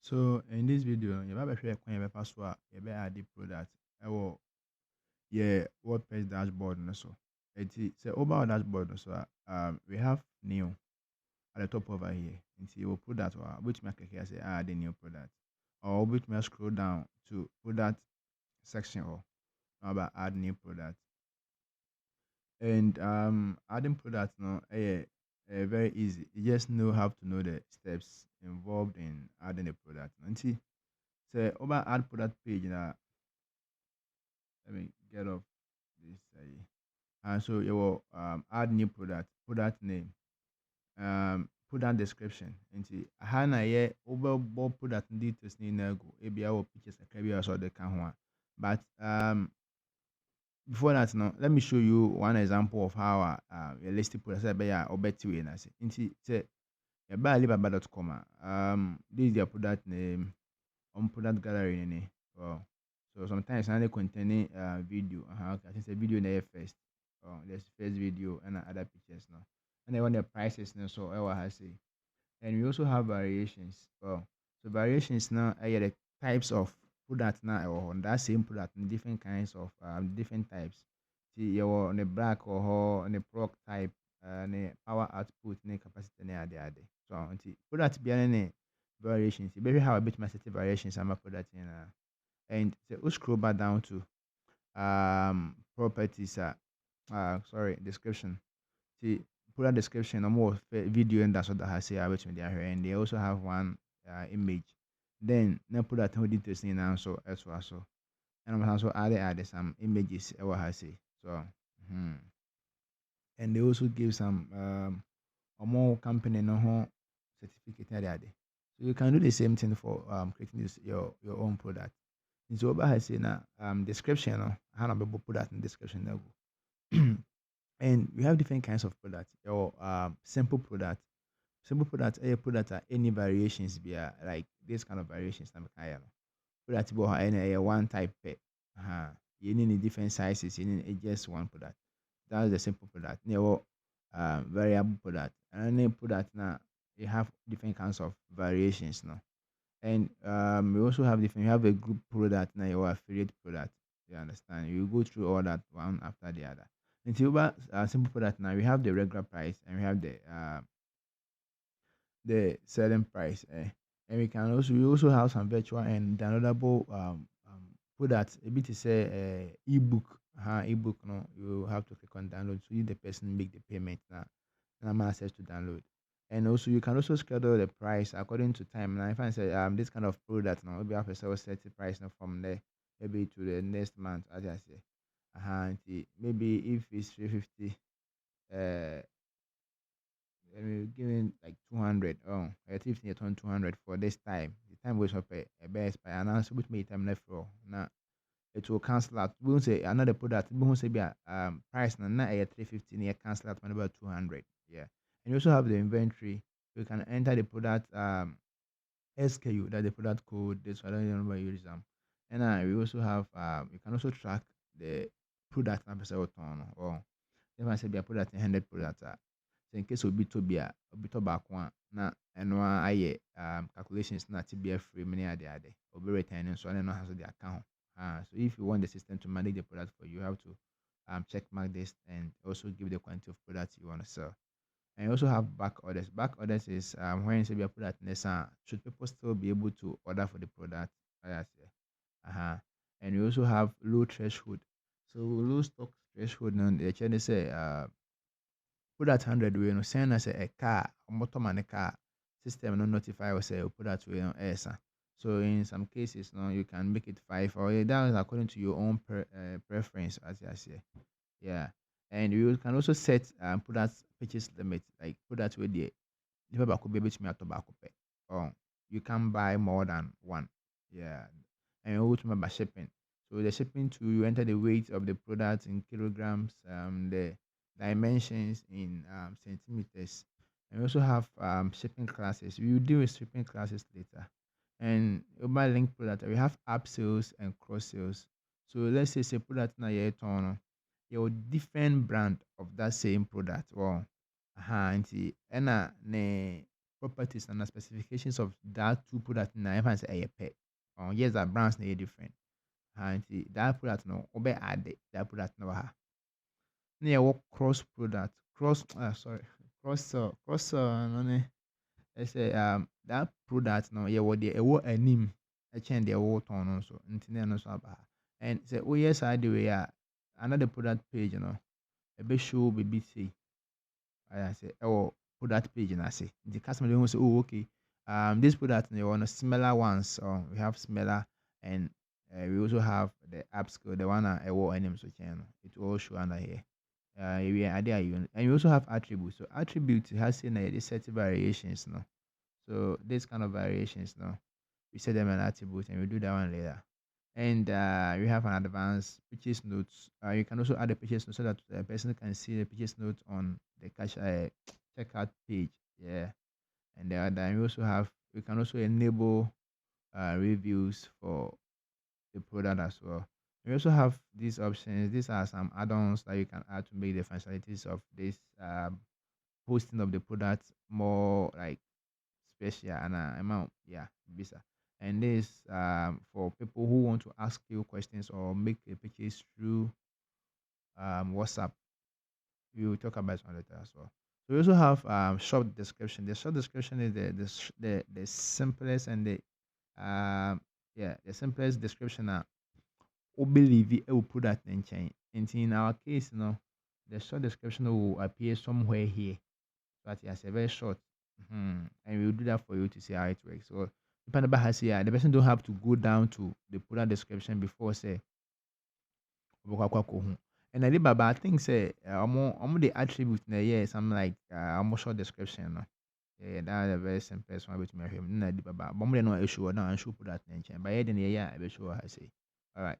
So in this video, you have a share coin you pass you add the product. Ewo yeah WordPress dashboard no so. So over our dashboard no so we have new at the top over here. And you will put that which make here say add the new product. Or which may scroll down to product section or about add new product. And adding products now very easy. You just have to know the steps involved in adding a product. And see, so over add product page now, let me get off this. And so you will add new product name, product description. And see, hana yeah over product details ni na go. Ebi our pictures can be also the can. But before that, now let me show you one example of how a listed product say be or better way na say. Nti say buy Alibaba.com. This is their product name on product gallery ne. Oh. So sometimes I contain video. Okay, I think say video na first. Oh, there's first video and other pictures now. And then when the prices now so I say. And we also have variations. Oh, so variations now are the types of product now or on that same product in different kinds of different types. See, you on the black or on the proc type, the power output, the capacity, the. So, until product be any variations. Maybe how a bit my set variations. I'm a product in and so we scroll back down to properties. Sorry, description. See, put a description or more video and that's what I say which media here and they also have one image. Then now put that whole details in now so as well so and I'm also add some images what I say. So and they also give some or more company no home certificate na there. So you can do the same thing for creating this your own product. And so what I say now description how to put that in description level. And we have different kinds of products or simple product. Simple product a product any variations be like this kind of variations na meka no. Product bo any one type pay. You need different sizes, you need just one product. That's the simple product. You variable product. And then product now you have different kinds of variations now. And we also have different you have a group product now your affiliate product. You understand? You go through all that one after the other. Until about simple product now we have the regular price and we have the selling price. And we also have some virtual and downloadable products. A bit to say ebook. Ebook no you have to click on download so you the person make the payment now and I'm access to download. And also you can also schedule the price according to time. Now if I say this kind of product now maybe have a set price now from there maybe to the next month as I say. Maybe if it's 350 uh giving like 200 at 50 turn 200 for this time the time was up a best by an answer which made time left for now it will cancel out we won't say another product we won't say be a price na 350 near cancel out about 200 yeah. And you also have the inventory. You can enter the product SKU that the product code this I don't remember use them. And we also have you can also track the product episode on or if I say be a product 100 product so in case obi to be a obi to back one na ɛno ara ayɛ calculations na to be a free many ade obi return so no has the account. So if you want the system to manage the product for you, you have to check mark this and also give the quantity of products you want to sell. And you also have back orders. Back orders is when you say you put that in should people still be able to order for the product? Yes, yeah. And you also have low threshold. So low stock threshold now the they say put that 100 way no send us a car motor man a car system no notify us say put that way on ESA. So in some cases now you can make it 5 or that is according to your own preference as I say. Yeah. And you can also set put that purchase limit, like put that way the liver could be able to tobacco pay. Oh, you can buy more than one. Yeah. And you also remember shipping. So the shipping to you enter the weight of the product in kilograms, the dimensions in centimeters. And we also have shipping classes. We will deal with shipping classes later. And mobile link product, we have app sales and cross sales. So let's say product na your different brand of that same product. Wow. Nti ɛna ne properties and the specifications of that two product na ɛfa sɛ ɛyɛ pɛ. Yes, that brands na ɛyɛ different. And that product no obe add that product no wɔ ha. Na yɛwɔ cross product, cross sorry, cross sell, no ne ɛsɛ that product no yɛwɔ deɛ ɛwɔ anim ɛkyɛn deɛ ɛwɔ tɔn no nso, nti na ɛno nso aba ha. And sɛ woyɛ saa de wei a another product page no ɛbɛ show biribi sei. I say ɛwɔ product page no ase. The customer will say, oh okay, this product no yɛwɔ no similar ones. We have similar, and we also have the app skill, the one ɛwɔ anim so kyɛn no. It will all show under here. We are there, and we also have attributes. So attributes has seen the set variations no. So this kind of variations no, we set them an attribute, and we do that one later. And we have an advanced purchase notes. You can also add a purchase note so that the person can see the purchase note on the cash checkout page. Yeah, and then we can also enable reviews for the product as well. We also have these options. These are some add-ons that you can add to make the functionalities of this posting of the product more like special and amount. Yeah, visa. And this for people who want to ask you questions or make a purchase through WhatsApp. We will talk about it later as well. So we also have short description. The short description is the simplest and the simplest description. Believe it will put that in chain. And in our case, the short description will appear somewhere here. But it's a very short. And we'll do that for you to see how it works. So depending on how the person don't have to go down to the product description before say and Alibaba, I think say almost the attribute na yeah something like almost short description no. Yeah, that's a very simple one with me him na Alibaba. But more no issue now and show put that in chain. But yeah, then yeah, I be sure I say. All right.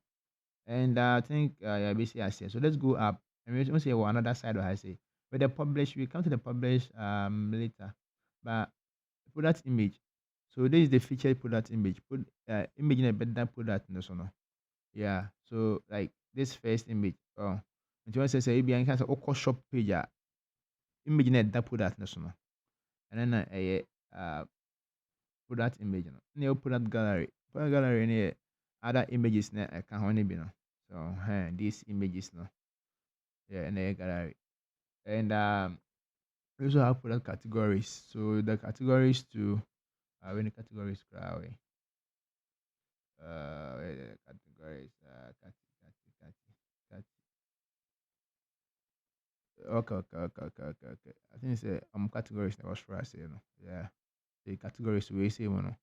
And I think yeah, basically I say. So let's go up. And we say another side of I say. But the publish, we come to the publish later. But put that image. So this is the featured product image. Put image in a better product in the sono. Yeah. So like this first image. Oh, and you want to say maybe I can say Oko shop page. Image in that product in the sono. And then put that image. No, put that gallery. Put that gallery in here. Other images na I can only be no. So these images no. Yeah, in the gallery. And we also have product categories. So the categories to when the categories cry away. Where the categories okay. I think it's categories that was for us, Yeah. The categories we say one.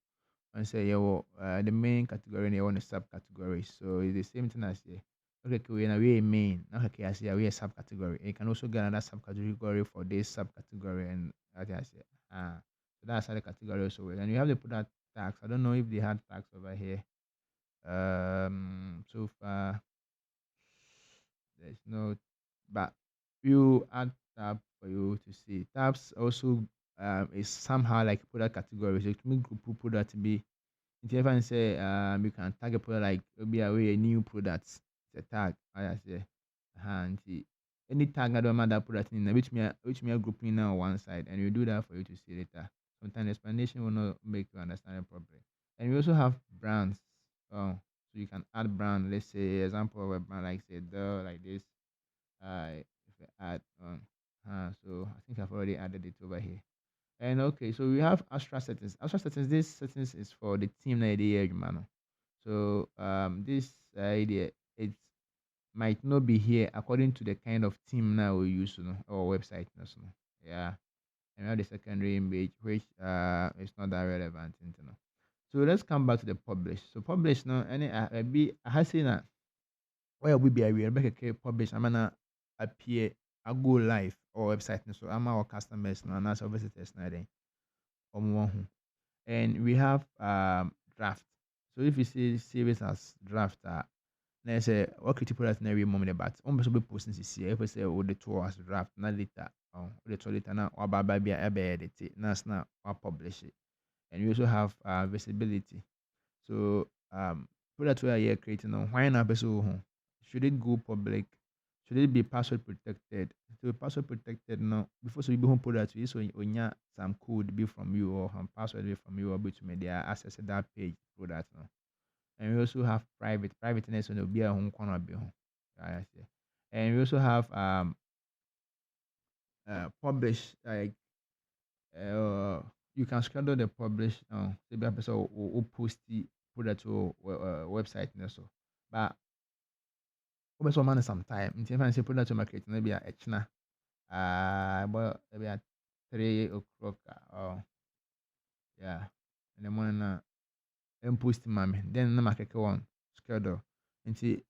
And say yeah, well, the main category and you want the subcategories. So it's the same thing as here. Okay, we are we main. Okay, I see we a subcategory. You can also get another subcategory for this subcategory and that I say. So that's how the category also works. And you have the product tags. I don't know if they had tags over here. So far there's no, but you add tab for you to see. Tabs also is somehow like product category. So to make group product to be if you ever say you can tag a product like maybe a new product. It's a tag. I say and any tag I don't matter that product in which me a group in on one side and we do that for you to see later. Sometimes explanation will not make you understand it properly. And we also have brands. So you can add brand. Let's say example of a brand like say the like this. If I add so I think I've already added it over here. And okay, so we have Astra settings. Astra settings, this settings is for the team na idea, man. So this idea it might not be here according to the kind of team now we use, or website, Yeah, and we have the secondary image, which is not that relevant, So let's come back to the publish. So publish now, any be I have seen that where we be a real publish. I'm gonna appear. I go live or website, so I'm our customers now, and our visitors now. Then and we have draft. So if you see series as draft, na say what critical product na every moment but on be posting this year. If you say oh the two as draft, na later, the two later na or baba be edit it, na or publish it. And we also have visibility. So product we are here creating on why not so should it go public? should it be password protected? So password protected no before so you be home product you so onya some code be from you or some password be from you or bit me they are access that page product no. And we also have privateness on the be a home corner be home. I say. And we also have publish like uh you can schedule the publish so be a person or post the product to website and so. But wobɛsɛ ɔma no some time nti ɛfa ne sɛ product market no bi a ɛkyena about maybe at 3 o'clock yeah in the morning na post ma me then na makɛkɛ wɔn schedule nti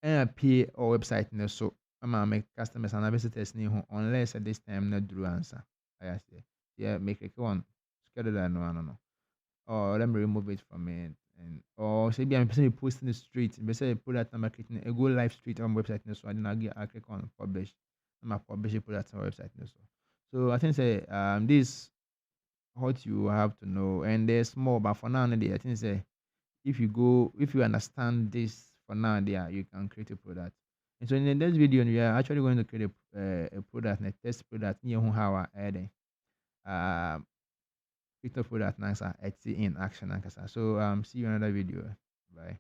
ɛna pie or website no so ama me customers and visitors ne ho unless at this time na duru ansa ayɛ aseɛ yeah mekɛkɛ wɔn schedule no ano no or let me remove it from it and or say be I'm person post in the street be say product na marketing a go live street on website no so then I click on publish I'm publish it product on website no so I think say this what you have to know and there's more but for now I think say if you understand this for now there you can create a product and so in the next video we are actually going to create a product a test product near how I add Victor product nice in action. So see you in another video. Bye.